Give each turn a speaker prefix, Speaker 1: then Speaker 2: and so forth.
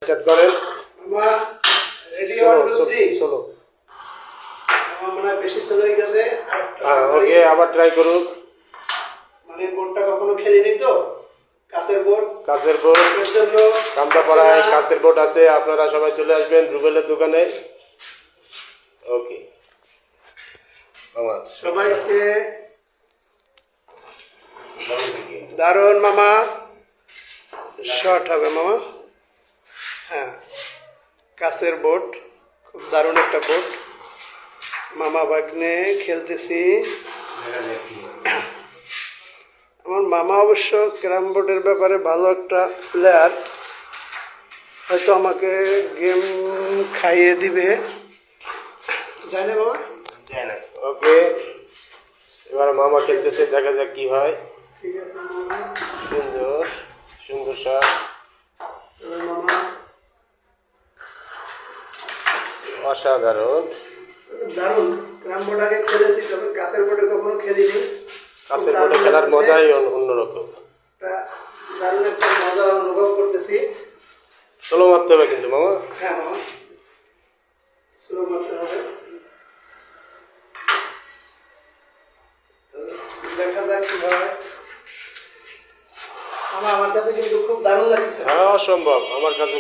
Speaker 1: Start করেন।
Speaker 2: মামা ready
Speaker 1: চলো।
Speaker 2: মামা মানে বেশি স্লো হয়ে গেছে।
Speaker 1: ওকে, আবার ট্রাই করুন।
Speaker 2: মানে বোর্ডটা কখনো খেলিনি তো, কাঁচের বোর্ড এর জন্য
Speaker 1: কামতাপাড়ায় কাঁচের বোর্ড আছে, আপনারা সবাই চলে আসবেন রুবেলের দোকানে। ওকে
Speaker 2: সবাইকে দারুণ মামা, শর্ট হবে মামা। হ্যাঁ, কাঁচের বোর্ড, খুব দারুণ একটা বোর্ড। মামা ভাগ্নে খেলতেছি। আমার মামা অবশ্য ক্যারাম বোর্ডের ব্যাপারে ভালো একটা প্লেয়ার, হয়তো আমাকে গেম খাইয়ে দিবে, জানি না মামা।
Speaker 1: ওকে, এবার মামা খেলতেছে, দেখা যাক কি হয়।
Speaker 2: ঠিক আছে মামা,
Speaker 1: সুন্দর শট।
Speaker 2: মামা
Speaker 1: অসাধারণ,
Speaker 2: দারুণ। ক্যারাম বোর্ড আগে খেলেছি, তবে কাঁচের বোর্ডে কখনো খেলিনি।
Speaker 1: কাঁচের বোর্ডে খেলার মজাই অন্যরকম।
Speaker 2: দারুণ একটা মজা অনুভব করতেছি।
Speaker 1: স্লো মারতে হবে কিন্তু মামা।
Speaker 2: হ্যাঁ মামা, স্লো মারতে হবে। দেখা যাক কি হয়। আমার কাছে কিন্তু খুব দারুণ লাগছে।
Speaker 1: হ্যাঁ, অসম্ভব আমার কাছে।